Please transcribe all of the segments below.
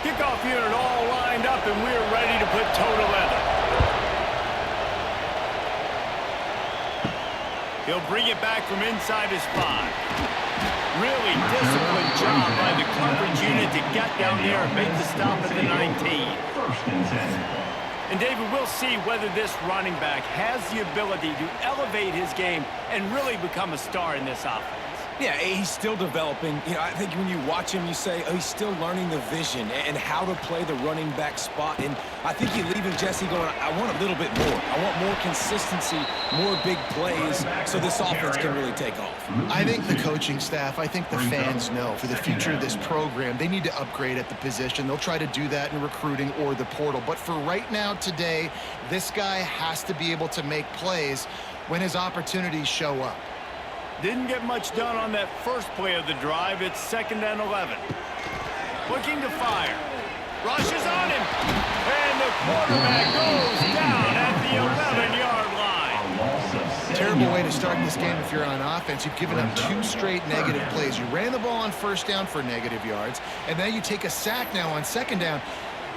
Kickoff unit all lined up, and we're ready to put toe to leather. He'll bring it back from inside his 5. Really disciplined job by the coverage unit to get down there and make the stop at the 19. First and 10. And David, we'll see whether this running back has the ability to elevate his game and really become a star in this offense. Yeah, he's still developing. You know, I think when you watch him, you say, oh, he's still learning the vision and how to play the running back spot. And I think you're leaving Jesse going, I want a little bit more. I want more consistency, more big plays, so this offense can really take off. I think the coaching staff, I think the fans know for the future of this program, they need to upgrade at the position. They'll try to do that in recruiting or the portal. But for right now, today, this guy has to be able to make plays when his opportunities show up. Didn't get much done on that first play of the drive. It's 2nd and 11. Looking to fire. Rushes on him. And the quarterback goes down at the 11-yard line. Terrible way to start this game if you're on offense. You've given up 2 straight negative plays. You ran the ball on 1st down for negative yards, and then you take a sack now on 2nd down.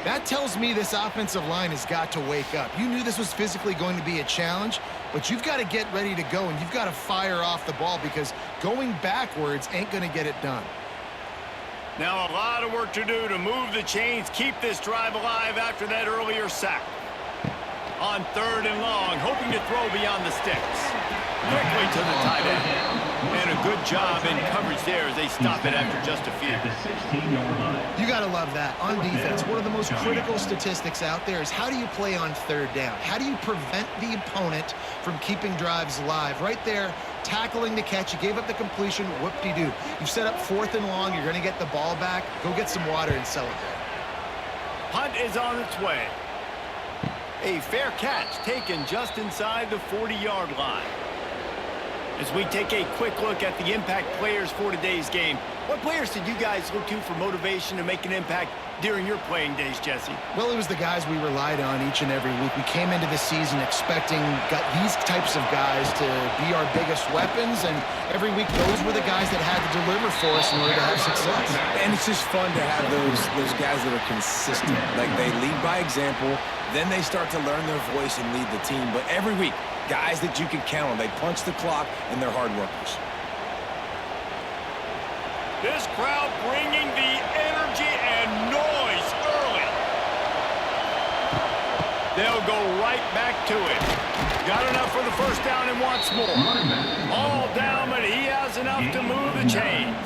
That tells me this offensive line has got to wake up. You knew this was physically going to be a challenge, but you've got to get ready to go, and you've got to fire off the ball because going backwards ain't going to get it done. Now a lot of work to do to move the chains, keep this drive alive after that earlier sack. On 3rd and long, hoping to throw beyond the sticks. Quickly to the tight end. And a good job in coverage there as they stop it after just a few. You got to love that. On defense, one of the most critical statistics out there is how do you play on 3rd down? How do you prevent the opponent from keeping drives alive? Right there, tackling the catch. You gave up the completion. Whoop-de-doo. You've set up 4th and long. You're going to get the ball back. Go get some water and celebrate. Punt is on its way. A fair catch taken just inside the 40-yard line. As we take a quick look at the impact players for today's game, what players did you guys look to for motivation to make an impact during your playing days, Jesse? Well, it was the guys we relied on each and every week. We came into the season expecting these types of guys to be our biggest weapons, and every week those were the guys that had to deliver for us in order to have success. And it's just fun to have those guys that are consistent. Like, they lead by example, then they start to learn their voice and lead the team. But every week, guys that you can count on. They punch the clock, and they're hard workers. This crowd bringing the energy and noise early. They'll go right back to it. Got enough for the 1st down and wants more. All down, but he has enough to move the chains.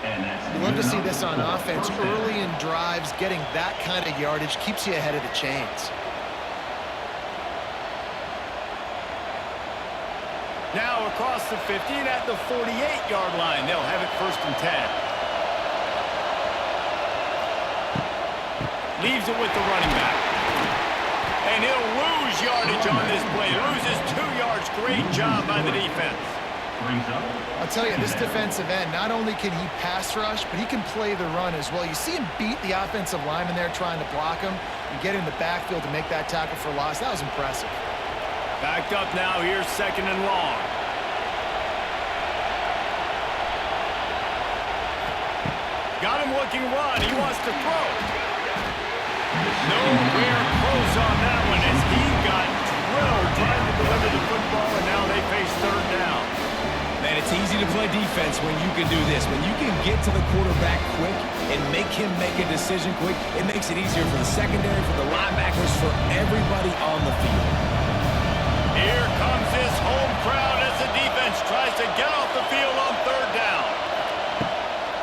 You love to see this on offense. Early in drives, getting that kind of yardage keeps you ahead of the chains. Now across the 50 and at the 48-yard line. They'll have it 1st and 10. Leaves it with the running back. And he'll lose yardage on this play. Loses 2 yards. Great job by the defense. I'll tell you, this defensive end, not only can he pass rush, but he can play the run as well. You see him beat the offensive lineman there trying to block him and get in the backfield to make that tackle for loss. That was impressive. Backed up now, here's 2nd and long. Got him looking run, he wants to throw. Nowhere close on that one as he got drilled trying to deliver the football, and now they face 3rd down. Man, it's easy to play defense when you can do this. When you can get to the quarterback quick and make him make a decision quick, it makes it easier for the secondary, for the linebackers, for everybody on the field. Here comes this home crowd as the defense tries to get off the field on 3rd down.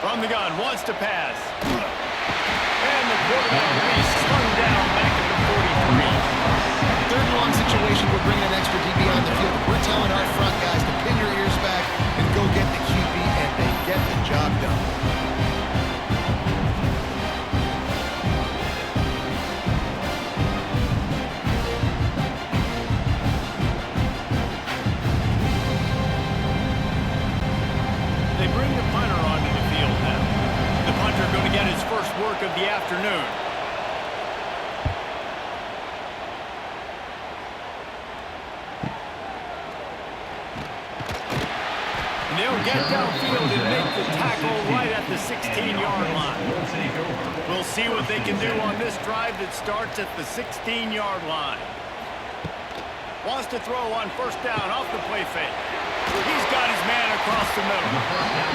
From the gun, wants to pass. And the quarterback will be slung down back at the 43. 3rd and long situation, we're bringing an extra DB on the field. We're telling our front guys to pin your ears back and go get the QB, and they get the job done. They bring the punter onto the field now. The punter going to get his first work of the afternoon. they'll get downfield and make the tackle right at the 16-yard line. We'll see what they can do on this drive that starts at the 16-yard line. Wants to throw on first down off the play fake. He's got his man across the middle.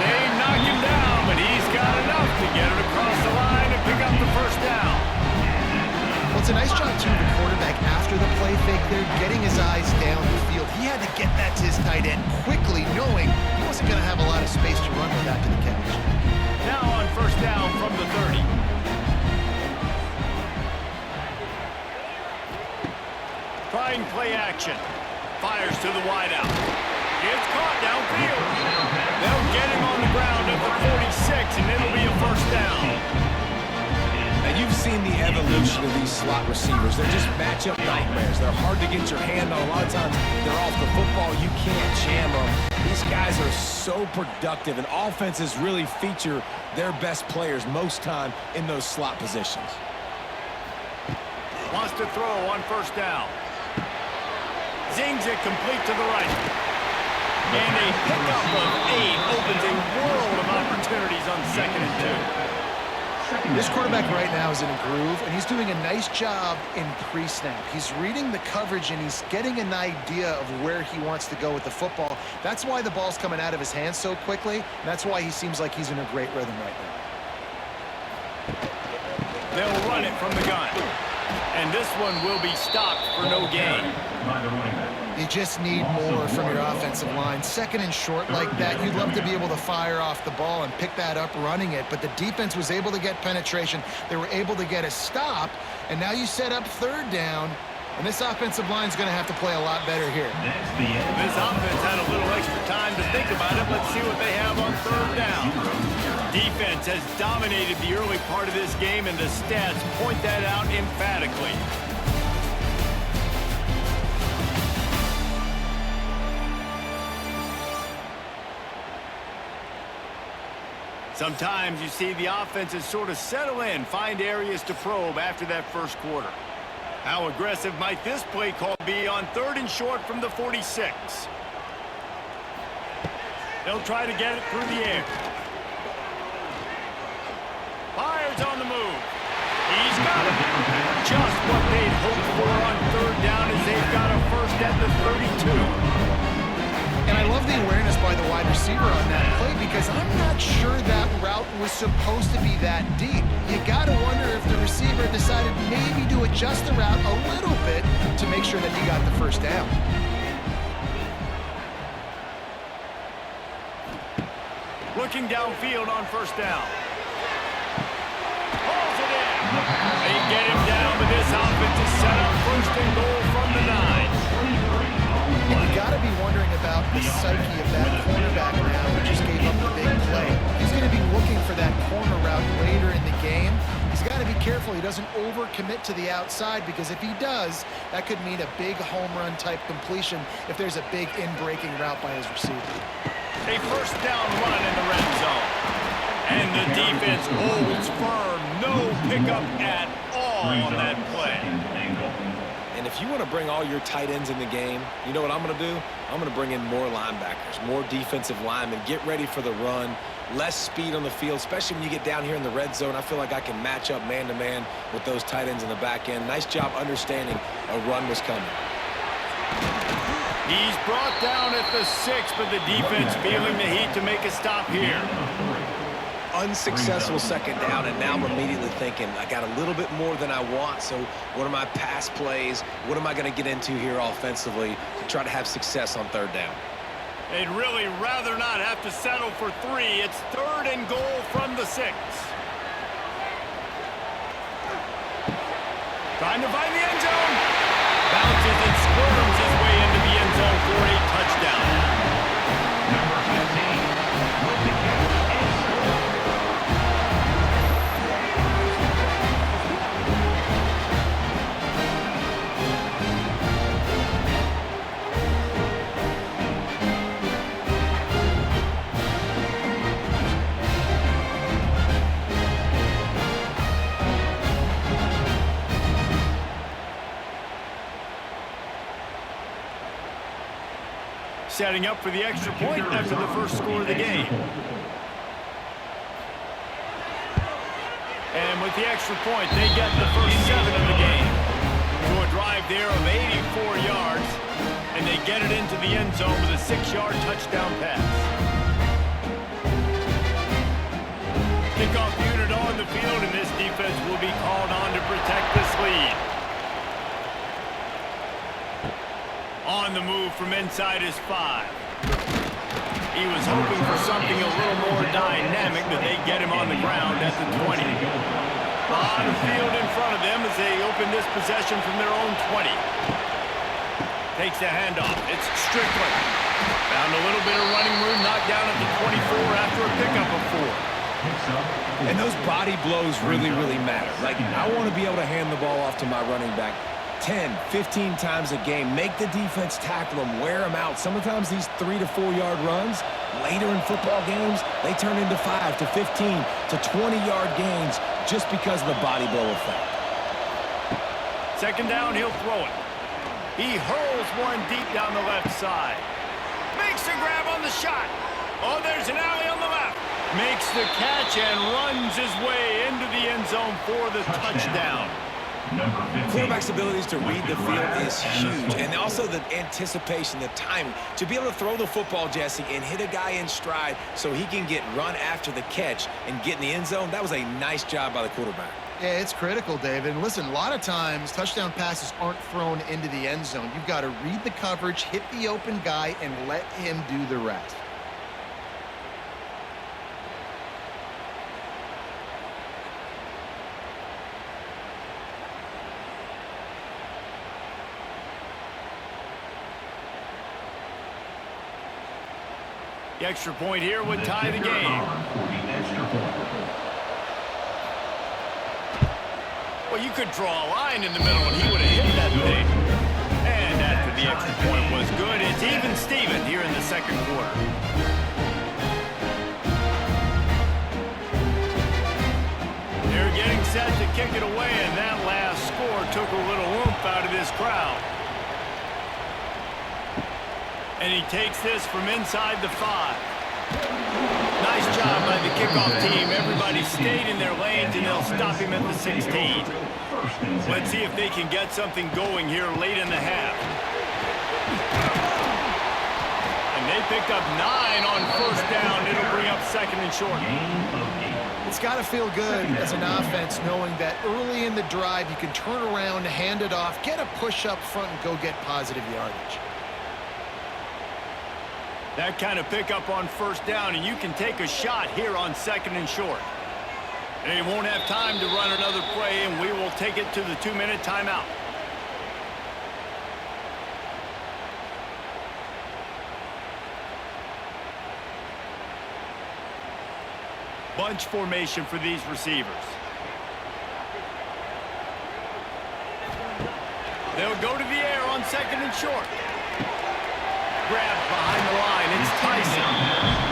They knock him down, but he's got enough to get it across the line and pick up the first down. Well, it's a nice job, too, the quarterback after the play fake there, getting his eyes down the field. He had to get that to his tight end quickly, knowing he wasn't going to have a lot of space to run with after the catch. Now on first down from the 30. Trying play action. Fires to the wideout. It's caught downfield. They'll get him on the ground at the 46, and it'll be a first down. Now, you've seen the evolution of these slot receivers. They're just matchup nightmares. They're hard to get your hand on. A lot of times, they're off the football. You can't jam them. These guys are so productive, and offenses really feature their best players most time in those slot positions. Wants to throw on first down. Zings it complete to the right. And a pickup of 8 opens a world of opportunities on 2nd and 2. This quarterback right now is in a groove, and he's doing a nice job in pre-snap. He's reading the coverage, and he's getting an idea of where he wants to go with the football. That's why the ball's coming out of his hands so quickly, and that's why he seems like he's in a great rhythm right now. They'll run it from the gun. And this one will be stopped for no gain. You just need more from your offensive line. 2nd and short like that, you'd love to be able to fire off the ball and pick that up running it, but the defense was able to get penetration. They were able to get a stop, and now you set up 3rd down, and this offensive line is going to have to play a lot better here. This offense had a little extra time to think about it. Let's see what they have on 3rd down. Defense has dominated the early part of this game, and the stats point that out emphatically. Sometimes you see the offenses sort of settle in, find areas to probe after that first quarter. How aggressive might this play call be on 3rd and short from the 46? They'll try to get it through the air. Fires on the move. He's got it. Just what they'd hoped for on 3rd down as they've got a first at the 32. And I love the awareness by the wide receiver on that play because I'm not sure that route was supposed to be that deep. You got to wonder if the receiver decided maybe to adjust the route a little bit to make sure that he got the first down. Looking downfield on first down. Pulls it in. They get him down, but this offense is set up 1st and goal from the 9. And you got to be wondering about the psyche of that cornerback now who just gave up the big play. He's going to be looking for that corner route later in the game. He's got to be careful he doesn't overcommit to the outside because if he does, that could mean a big home run type completion if there's a big in-breaking route by his receiver. A first down run in the red zone. And the defense holds firm. No pickup at all on that play. And if you want to bring all your tight ends in the game, you know what I'm going to do? I'm going to bring in more linebackers, more defensive linemen, get ready for the run, less speed on the field, especially when you get down here in the red zone. I feel like I can match up man-to-man with those tight ends in the back end. Nice job understanding a run was coming. He's brought down at the 6, but the defense feeling the heat to make a stop here. Unsuccessful 2nd down, and now I'm immediately thinking I got a little bit more than I want, so what are my pass plays? What am I going to get into here offensively to try to have success on 3rd down? They'd really rather not have to settle for 3. It's 3rd and goal from the 6. Trying to find the end zone. Bounces and squirms his way into the end zone for a touchdown. Number 15. setting up for the extra point after the first score of the game. And with the extra point, they get the first 7 of the game. To a drive there of 84 yards, and they get it into the end zone with a 6-yard touchdown pass. Kickoff unit on the field, and this defense will be called on to protect this lead. On the move from inside his 5. He was hoping for something a little more dynamic, but they get him on the ground at the 20. On the field in front of them as they open this possession from their own 20. Takes the handoff. It's Strickland. Found a little bit of running room, knocked down at the 24 after a pickup of 4. And those body blows really, really matter. Like, I want to be able to hand the ball off to my running back 10, 15 times a game. Make the defense tackle them, wear them out. Sometimes these 3 to 4 yard runs, later in football games, they turn into 5 to 15 to 20-yard gains just because of the body blow effect. Second down, he'll throw it. He hurls one deep down the left side. Makes the grab on the shot. Oh, there's an alley on the left. Makes the catch and runs his way into the end zone for the touchdown. Quarterback's abilities to read the field is huge, and also the anticipation, the timing. To be able to throw the football, Jesse, and hit a guy in stride so he can get run after the catch and get in the end zone, that was a nice job by the quarterback. Yeah, it's critical, David. And listen, a lot of times touchdown passes aren't thrown into the end zone. You've got to read the coverage, hit the open guy, and let him do the rest. The extra point here would tie the game. Well, you could draw a line in the middle, and he would have hit that thing. And after the extra point was good, it's even Steven here in the second quarter. They're getting set to kick it away, and that last score took a little oomph out of this crowd. And he takes this from inside the 5. Nice job by the kickoff team. Everybody stayed in their lanes, and they'll stop him at the 16. Let's see if they can get something going here late in the half. And they picked up 9 on first down. It'll bring up second and short. It's got to feel good as an offense knowing that early in the drive you can turn around, hand it off, get a push up front, and go get positive yardage. That kind of pickup on first down, and you can take a shot here on second and short. They won't have time to run another play, and we will take it to the 2-minute timeout. Bunch formation for these receivers. They'll go to the air on second and short. Grab behind the line. It's Tyson.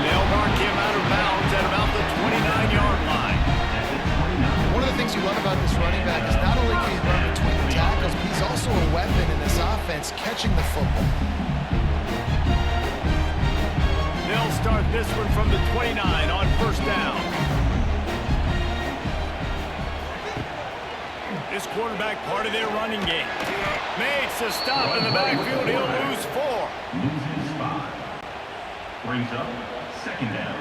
They'll mark him out of bounds at about the 29-yard line. One of the things you love about this running back is not only can he run between the tackles, but he's also a weapon in this offense catching the football. They'll start this one from the 29 on first down. This quarterback part of their running game. Makes a stop in the backfield. He'll lose 4. Loses 5. Brings up second down.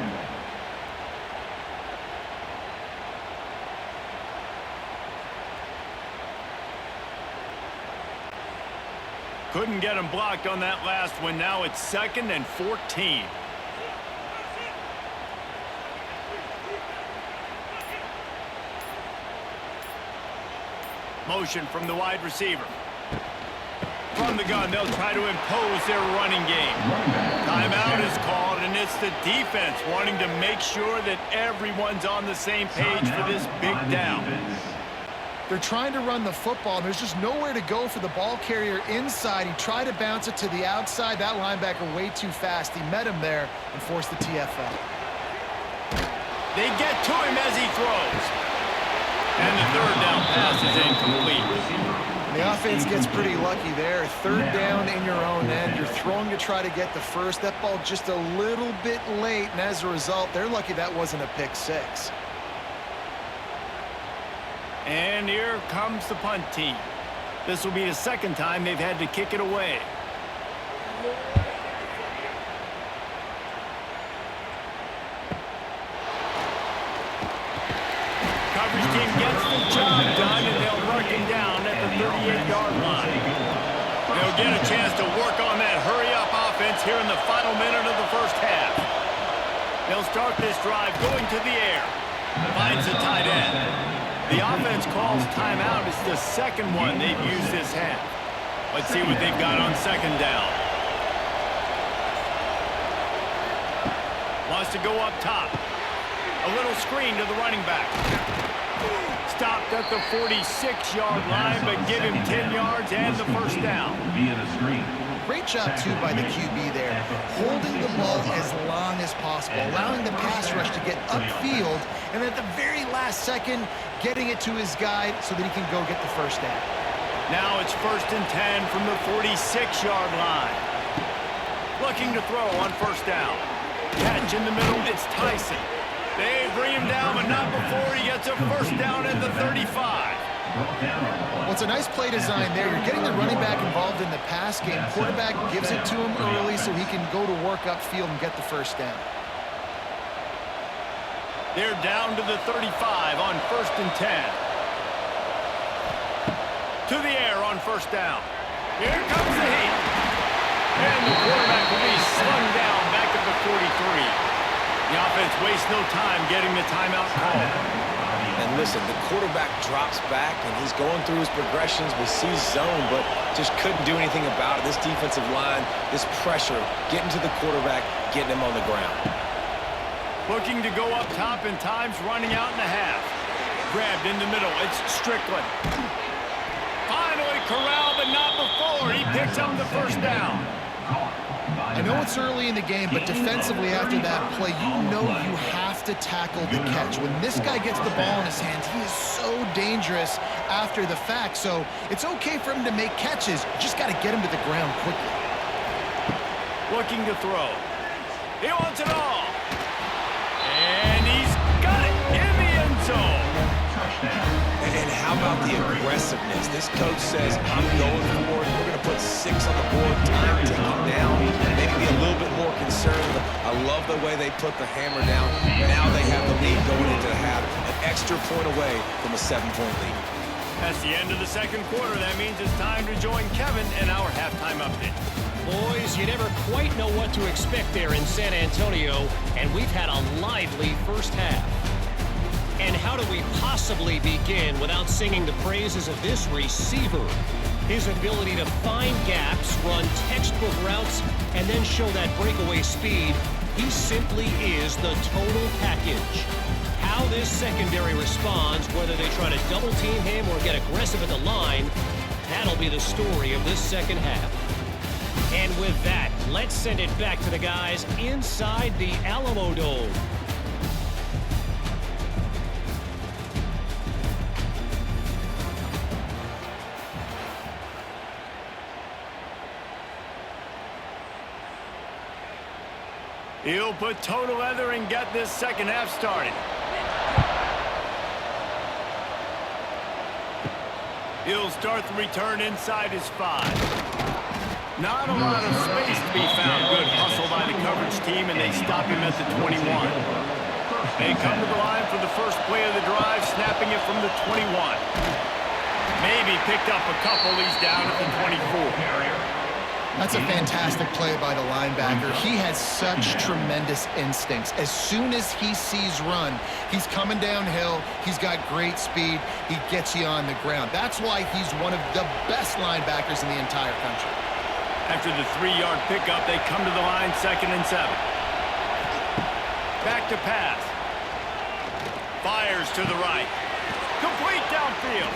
Couldn't get him blocked on that last one. Now it's 2nd and 14. Motion from the wide receiver. From the gun, they'll try to impose their running game. Timeout is called, and it's the defense wanting to make sure that everyone's on the same page for this big down. They're trying to run the football, and there's just nowhere to go for the ball carrier inside. He tried to bounce it to the outside. That linebacker way too fast. He met him there and forced the TFL. They get to him as he throws. And the third down pass is incomplete. The offense gets pretty lucky there. Third down in your own end. You're throwing to try to get the first. That ball just a little bit late, and as a result, they're lucky that wasn't a pick six. And here comes the punt team. This will be the second time they've had to kick it away. Coverage team gets the job done, and they'll mark him down at the 38-yard line. They'll get a chance to work on that hurry-up offense here in the final minute of the first half. They'll start this drive going to the air. Finds the tight end. The offense calls timeout. It's the second one they've used this half. Let's see what they've got on second down. Wants to go up top. A little screen to the running back. Stopped at the 46-yard line, but give him 10 yards and the first down. Great job, too, by the QB there. Holding the ball as long as possible, allowing the pass rush to get upfield, and at the very last second, getting it to his guy so that he can go get the first down. Now it's 1st and 10 from the 46-yard line. Looking to throw on first down. Catch in the middle, it's Tyson. They bring him down, but not before he gets a first down at the 35. Well, it's a nice play design there. You're getting the running back involved in the pass game. Quarterback gives it to him early so he can go to work upfield and get the first down. They're down to the 35 on 1st and 10. To the air on first down. Here comes the heat. And the quarterback will be slung down back at the 43. The offense wastes no time getting the timeout call. And listen, the quarterback drops back, and he's going through his progressions. We see zone, but just couldn't do anything about it. This defensive line, this pressure, getting to the quarterback, getting him on the ground. Looking to go up top, and time's running out in the half. Grabbed in the middle. It's Strickland. Finally corralled, but not before. He picks up the first down. I know it's early in the game, but defensively after that play, you know you have to tackle the catch. When this guy gets the ball in his hands, he is so dangerous after the fact. So it's okay for him to make catches. You just got to get him to the ground quickly. Looking to throw. He wants it all. And he's got it in the end zone. And how about the aggressiveness? This coach says, I'm going for it. We're going to put 6 on the board. Time ticking down. Maybe be a little bit more concerned. I love the way they put the hammer down. Now they have the lead going into the half. An extra point away from a 7-point lead. That's the end of the second quarter. That means it's time to join Kevin in our halftime update. Boys, you never quite know what to expect there in San Antonio, and we've had a lively first half. And how do we possibly begin without singing the praises of this receiver? His ability to find gaps, run textbook routes, and then show that breakaway speed. He simply is the total package. How this secondary responds, whether they try to double team him or get aggressive at the line, that'll be the story of this second half. And with that, let's send it back to the guys inside the Alamo Dome. He'll put toe to leather and get this second half started. He'll start the return inside his 5. Not a lot of space to be found. Good hustle by the coverage team, and they stop him at the 21. They come to the line for the first play of the drive, snapping it from the 21. Maybe picked up a couple. He's down at the 24. That's a fantastic play by the linebacker. He has such tremendous instincts. As soon as he sees run, he's coming downhill. He's got great speed. He gets you on the ground. That's why he's one of the best linebackers in the entire country. After the 3-yard pickup, they come to the line 2nd and 7. Back to pass. Fires to the right. Complete downfield.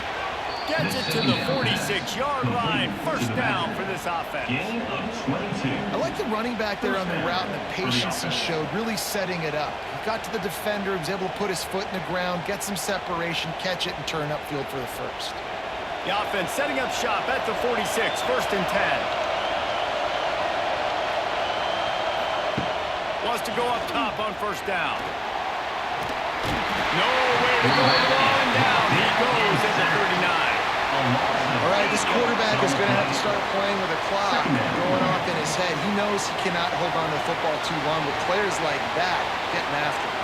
Gets it to the 46-yard line. First down for this offense. I like the running back there on the route and the patience he showed, really setting it up. He got to the defender, was able to put his foot in the ground, get some separation, catch it, and turn upfield for the first. The offense setting up shop at the 46, 1st and 10. Wants to go up top on 1st down. Nowhere to go with the ball and down. He goes at the 39. All right, this quarterback is going to have to start playing with a clock going off in his head. He knows he cannot hold on to the football too long with players like that getting after him.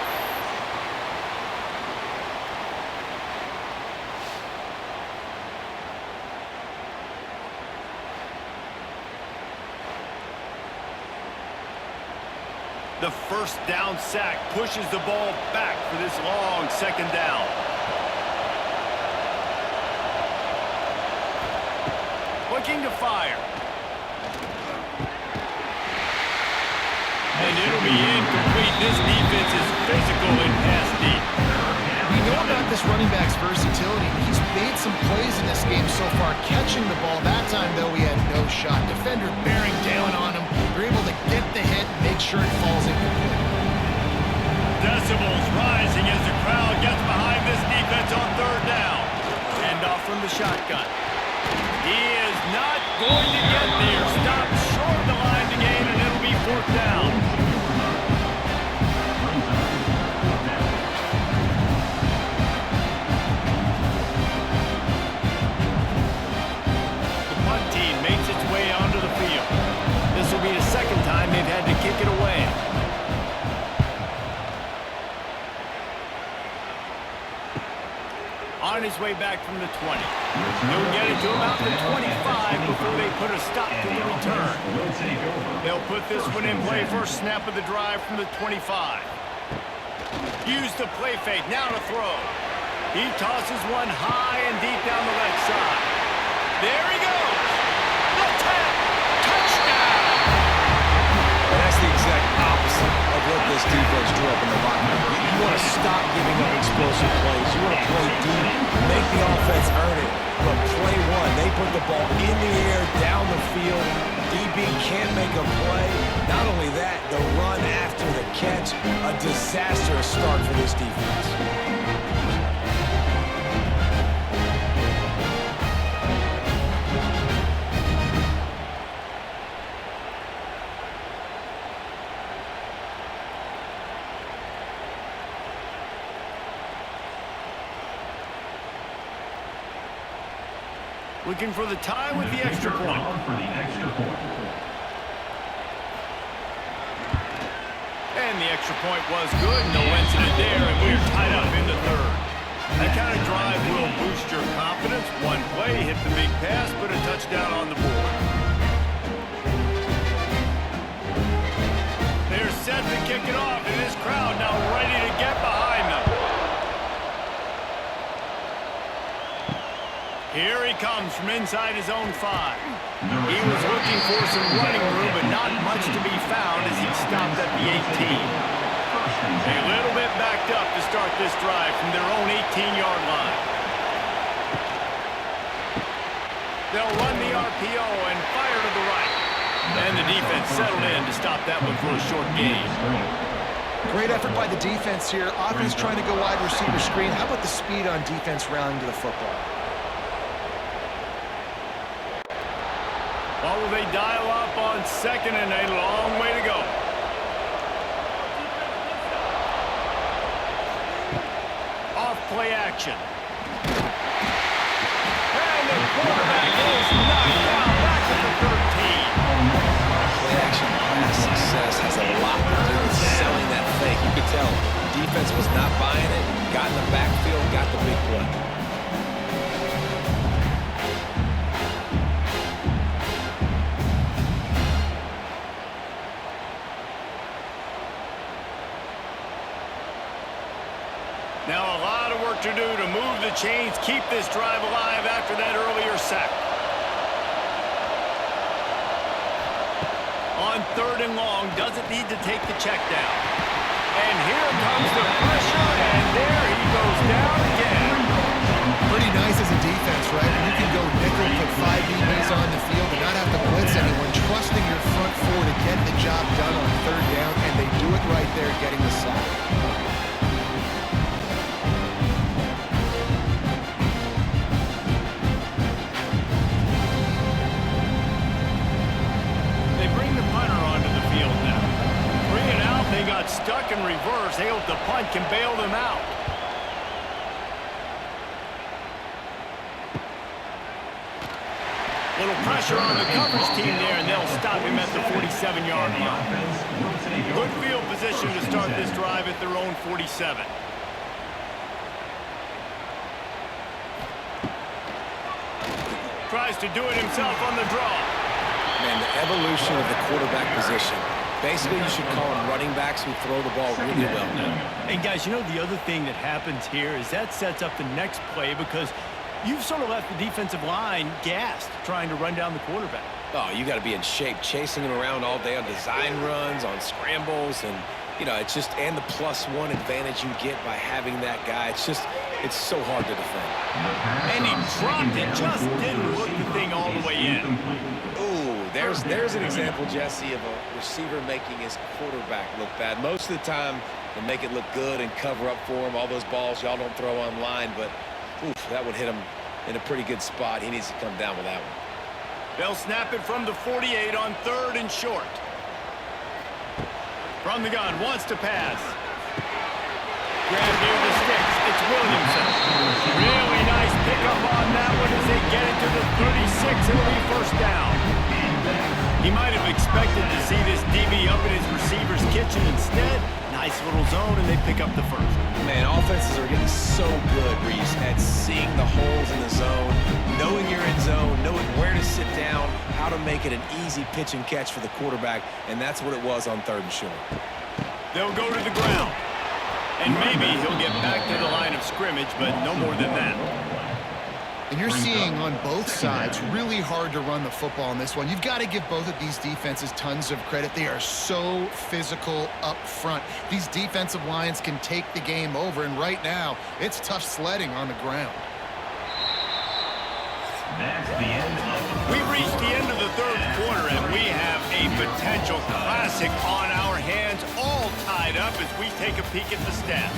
The 1st down sack pushes the ball back for this long 2nd down. Looking to fire. And it'll be incomplete. This defense is physical in pass deep. We know about this running back's versatility. He's made some plays in this game so far, catching the ball. That time, though, he had no shot. Defender bearing down on him. They're able to get the hit and make sure it falls incomplete. Decibels rising as the crowd gets behind this defense on 3rd down. Hand off from the shotgun. He is not going to get there. Stopped short of the line to gain, and it'll be 4th down. The punt team makes its way onto the field. This will be the 2nd time they've had to kick it away. On his way back from the 20. They'll get it to about the 25 before they put a stop to the return. They'll put this one in play. First snap of the drive from the 25. Use the play fake. Now to throw. He tosses one high and deep down the left side. There he goes. The tap. Touchdown. And that's the exact opposite of what this defense drew up in the locker room. You want to stop giving up explosive plays. You want to play deep, make the offense earn it. But play one, they put the ball in the air, down the field. DB can't make a play. Not only that, the run after the catch, a disastrous start for this defense. Looking for the tie with the extra point. And the extra point was good. No incident there, and we're tied up in the 3rd. That kind of drive will boost your confidence. One play, hit the big pass, put a touchdown on the board. They're set to kick it off, and this crowd now ready to get behind them. Here he comes from inside his own 5. He was looking for some running room, but not much to be found as he stopped at the 18. A little bit backed up to start this drive from their own 18-yard line. They'll run the RPO and fire to the right. And the defense settled in to stop that one for a short gain. Great effort by the defense here. Offense trying to go wide receiver screen. How about the speed on defense rounding to the football? What will they dial up on 2nd and a long way to go? Off play action. And the quarterback is knocked down back at the 13. Play action pass success has a lot to do with selling that fake. You could tell defense was not buying it, got in the backfield, got the big play. Now a lot of work to do to move the chains, keep this drive alive after that earlier sack. On 3rd and long, doesn't need to take the check down. And here comes the pressure, and there he goes down again. Pretty nice as a defense, right? When you can go nickel, put 5 DBs on the field and not have to blitz anyone, trusting your front 4 to get the job done on 3rd down, and they do it right there, getting the sack. stuck in reverse. They hope the punt can bail them out. Little pressure on the coverage team there, and they'll stop him at the 47-yard line. Good field position to start this drive at their own 47. Tries to do it himself on the draw. Man, the evolution of the quarterback position. Basically, you should call them running backs who throw the ball really well now. And, guys, you know the other thing that happens here is that sets up the next play because you've sort of left the defensive line gassed trying to run down the quarterback. Oh, you got to be in shape, chasing him around all day on design runs, on scrambles, and, you know, it's just, and the +1 advantage you get by having that guy. It's just, it's so hard to defend. And he dropped it, just didn't look the thing all the way in. Ooh, there's an example, Jesse, of a receiver making his quarterback look bad. Most of the time, they make it look good and cover up for him. All those balls y'all don't throw online, but oof, that would hit him in a pretty good spot. He needs to come down with that one. They'll snap it from the 48 on 3rd and short. From the gun, wants to pass. Grab near the sticks. It's Williamson. Really nice pickup on that one as they get it to the 36. It'll be first down. He might have expected to see this DB up in his receiver's kitchen. Instead, nice little zone, and they pick up the first. Man, offenses are getting so good, Reese, at seeing the holes in the zone, knowing you're in zone, knowing where to sit down, how to make it an easy pitch and catch for the quarterback, and that's what it was on 3rd and short. They'll go to the ground. And maybe he'll get back to the line of scrimmage, but no more than that. And you're seeing on both sides really hard to run the football in this one. You've got to give both of these defenses tons of credit. They are so physical up front. These defensive lines can take the game over, and right now, it's tough sledding on the ground. That's the end of We've reached the end of the 3rd quarter, and we have a potential classic on our hands, all tied up as we take a peek at the stats.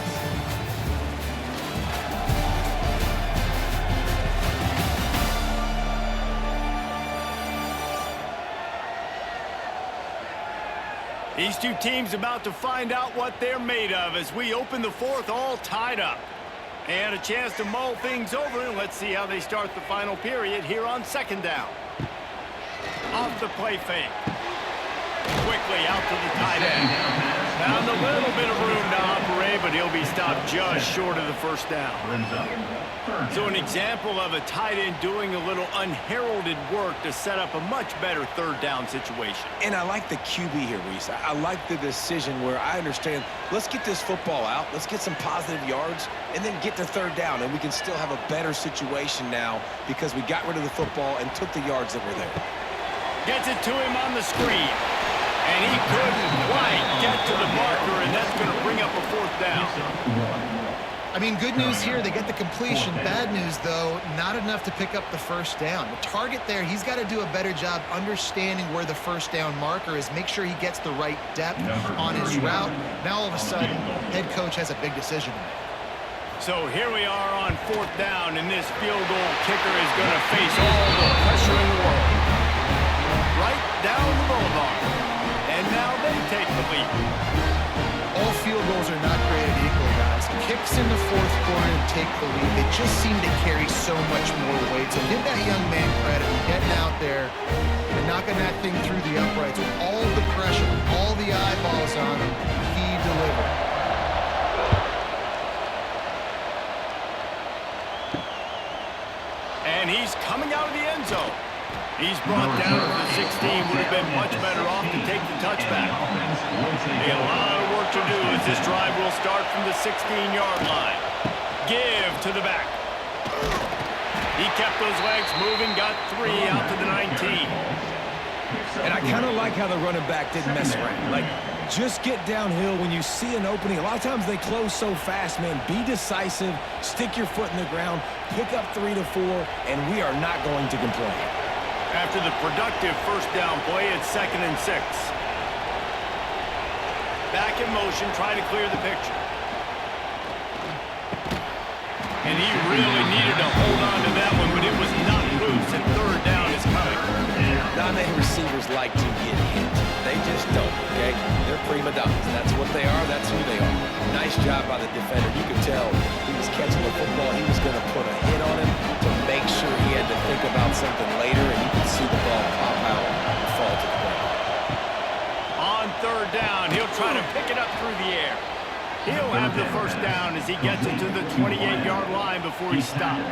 These two teams about to find out what they're made of as we open the 4th all tied up. And a chance to mull things over, and let's see how they start the final period here on 2nd down. Off the play fake. Quickly out to the tight end. Found a little bit of room to operate, but he'll be stopped just short of the first down. So an example of a tight end doing a little unheralded work to set up a much better 3rd down situation. And I like the QB here, Reese. I like the decision where I understand, let's get this football out, let's get some positive yards, and then get to 3rd down, and we can still have a better situation now because we got rid of the football and took the yards that were there. Gets it to him on the screen. And he couldn't quite get to the marker, and that's going to bring up a 4th down. I mean, good news here, they get the completion. Bad news, though, not enough to pick up the first down. The target there, he's got to do a better job understanding where the first down marker is, make sure he gets the right depth on his route. Now, all of a sudden, head coach has a big decision to make. So here we are on 4th down, and this field goal kicker is going to face all the pressure in the world. Right down the boulevard. And now they take the lead. All field goals are not created equal, guys. Kicks in the 4th quarter and take the lead. They just seem to carry so much more weight. So give that young man credit for getting out there and knocking that thing through the uprights with all the pressure, all the eyeballs on him. He delivered. And he's coming out of the end zone. He's brought down to the 16. Would have been much better off to take the touchback. A lot of work to do as this drive will start from the 16-yard line. Give to the back. He kept those legs moving, got 3 out to the 19. And I kind of like how the running back didn't mess around. Like, just get downhill when you see an opening. A lot of times they close so fast, man. Be decisive, stick your foot in the ground, pick up 3 to 4, and we are not going to complain. After the productive first down play, it's 2nd and 6. Back in motion, trying to clear the picture. And he really needed to hold on to that one, but it was not loose, and 3rd down is coming. Not many receivers like to get hit. They just don't, okay? They're prima donnas. That's what they are. That's who they are. Nice job by the defender. You could tell he was catching the football. He was going to put a hit on him to make sure he had to think about something later, and you could see the ball pop out and fall to the ground. On third down, he'll try to pick it up through the air. He'll have the first down as he gets it to the 28-yard line before he stopped.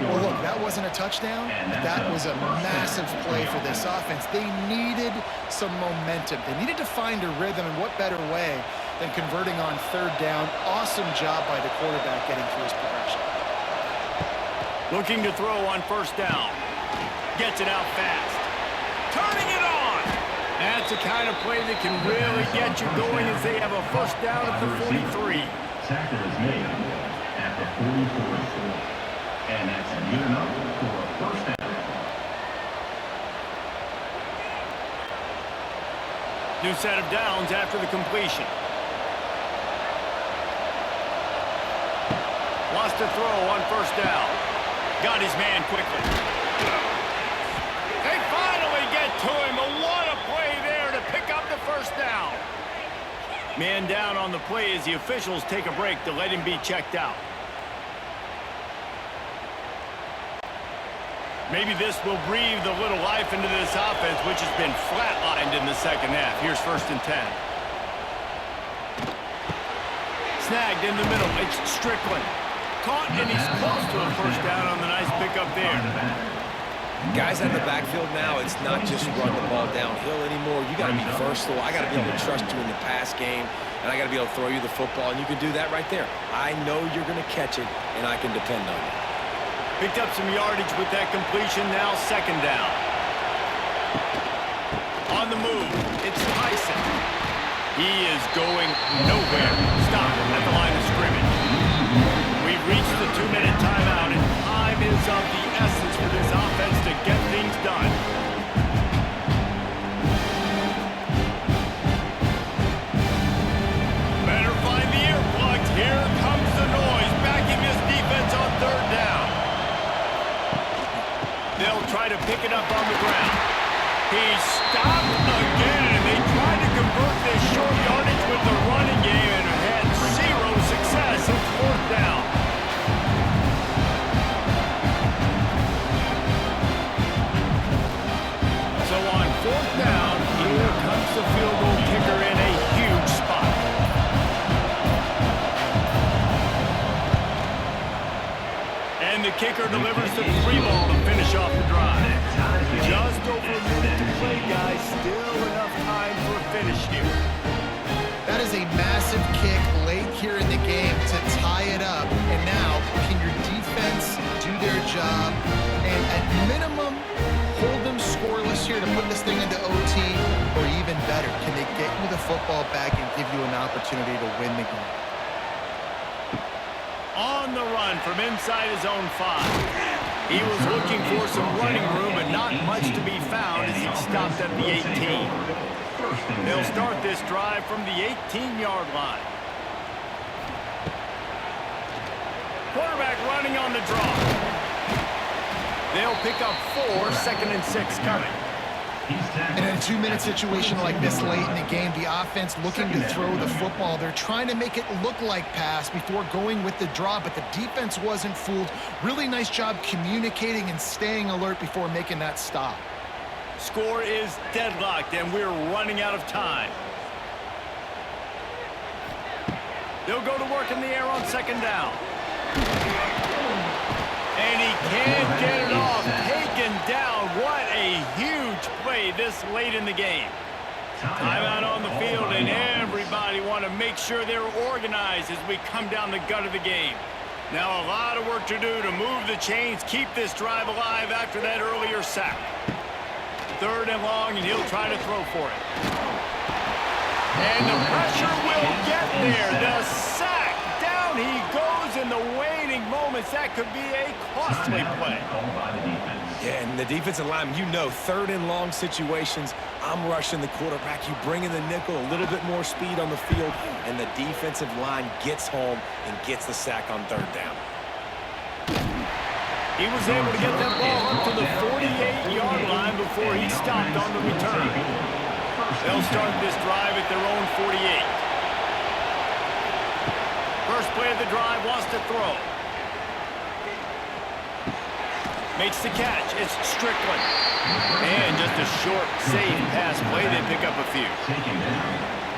Well, look, that wasn't a touchdown, but that was a massive play for this offense. They needed some momentum. They needed to find a rhythm, and what better way than converting on third down. Awesome job by the quarterback getting through his progression. Looking to throw on first down. Gets it out fast. Turning it on. That's the kind of play that can really get you going as they have a first down at the 43. Tackle is made at the 44. And that's good enough for a first down. New set of downs after the completion. Wants to throw on first down. Got his man quickly. They finally get to him. What a play there to pick up the first down. Man down on the play as the officials take a break to let him be checked out. Maybe this will breathe a little life into this offense, which has been flatlined in the second half. Here's 1st and 10. Snagged in the middle. It's Strickland. Caught, and he's close to a first down on the nice pickup there. Guys out of the backfield now, it's not just run the ball downhill anymore. You got to be versatile. I got to be able to trust you in the pass game, and I got to be able to throw you the football, and you can do that right there. I know you're going to catch it, and I can depend on you. Picked up some yardage with that completion. Now 2nd down. On the move, it's Tyson. He is going nowhere. Stop at the line of scrimmage. We've reached the 2-minute timeout, and time is of the essence for this offense to get things done. Better find the earplugs. Here comes the noise, backing this defense on 3rd down. They'll try to pick it up on the ground. He stopped again. They tried to convert this short yardage with the running game and had 0 success. It's 4th down. So on 4th down, here comes the field goal kicker in a huge spot. And the kicker delivers the free ball to finish off the drive. Just over a minute to play, guys. Still enough time for a finish here. That is a massive kick late here in the game to tie it up. And now, can your defense do their job and at minimum hold them scoreless here to put this thing into OT? Or even better, can they get you the football back and give you an opportunity to win the game? On the run from inside his own 5. He was looking for some running room, but not much to be found as he stopped at the 18. They'll start this drive from the 18-yard line. Quarterback running on the draw. They'll pick up 4, 2nd and 6 coming. And in a 2-minute situation like this late in the game, the offense looking to throw the football. They're trying to make it look like pass before going with the draw, but the defense wasn't fooled. Really nice job communicating and staying alert before making that stop. Score is deadlocked, and we're running out of time. They'll go to work in the air on 2nd down. And he can't get it off. Taken down. What a huge play this late in the game. Timeout on the field, and everybody want to make sure they're organized as we come down the gut of the game. Now a lot of work to do to move the chains, keep this drive alive after that earlier sack. 3rd and long, and he'll try to throw for it. And the pressure will get there. The sack. Down he goes in the waning moments. That could be a costly play. Yeah, and the defensive line, you know, 3rd and long situations, I'm rushing the quarterback. You bring in the nickel, a little bit more speed on the field, and the defensive line gets home and gets the sack on 3rd down. He was able to get that ball up to the 48-yard line before he stopped on the return. They'll start this drive at their own 48. First play of the drive, wants to throw. Makes the catch. It's Strickland. And just a short, safe pass play. They pick up a few.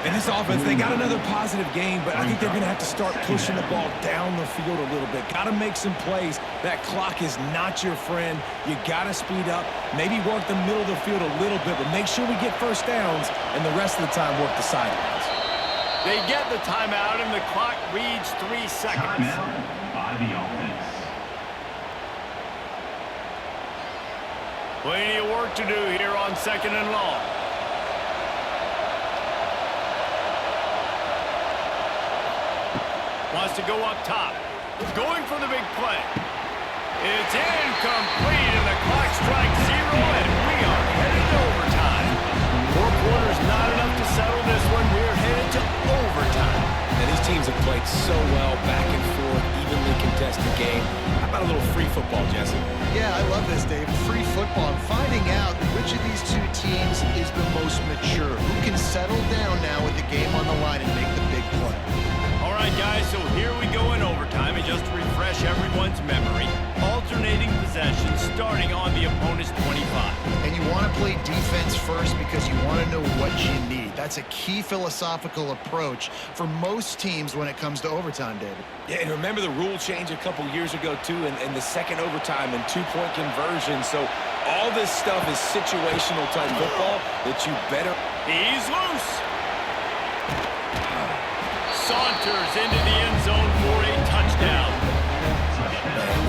And this offense, they got another positive game, but I think they're going to have to start pushing the ball down the field a little bit. Got to make some plays. That clock is not your friend. You got to speed up. Maybe work the middle of the field a little bit, but make sure we get first downs, and the rest of the time work the sidelines. They get the timeout, and the clock reads 3 seconds. Timeout by the offense. Plenty of work to do here on 2nd and long. Wants to go up top. Going for the big play. It's incomplete, and the clock strikes 0, and we are headed to overtime. 4 quarters not enough to settle this one. We're headed to overtime. And these teams have played so well, back and forth, evenly contested game. How about a little free football, Jesse? Yeah, I love this, Dave. Free football. Finding out which of these two teams is the most mature. Who can settle down now with the game on the line and make the big play. All right, guys, so here we go in overtime. And just to refresh everyone's memory, alternating possession starting on the opponent's 25. And you want to play defense first because you want to know what you need. That's a key philosophical approach for most teams when it comes to overtime, David. Yeah, and remember the rule change a couple years ago, too, and the second overtime and 2-point conversion. So all this stuff is situational type football that you better... He's loose. Saunters into the end zone for a touchdown.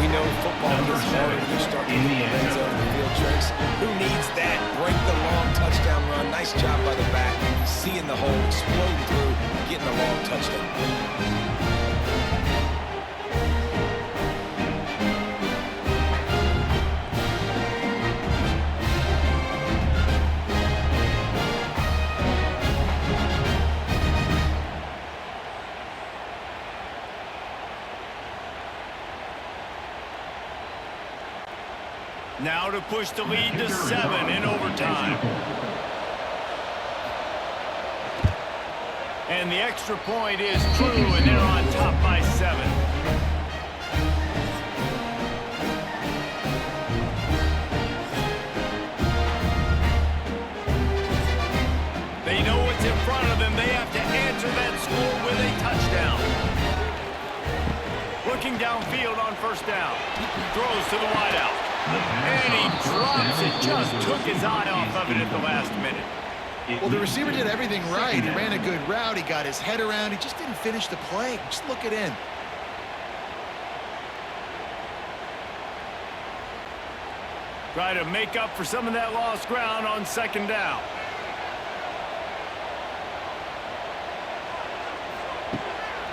We know football gets harder when you start to get in the end zone and field tricks. Who needs that? Break the long touchdown run. Nice job by the back. Seeing the hole, exploding through, getting a long touchdown. Now to push the lead to 7 in overtime. And the extra point is true, and they're on top by 7. They know what's in front of them. They have to answer that score with a touchdown. Looking downfield on first down. Throws to the wideout. And he drops it. Just took his eye off of it at the last minute. Well, the receiver did everything right. He ran a good route. He got his head around. He just didn't finish the play. Just look it in. Try to make up for some of that lost ground on 2nd down.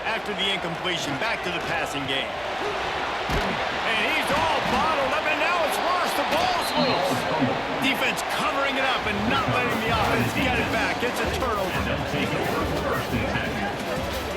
After the incompletion, back to the passing game. And he's all bottled up, and now it's worse. The ball's loose. Defense covering it up and not letting the offense get it back. It's a turnover. They'll take over 1st and 10.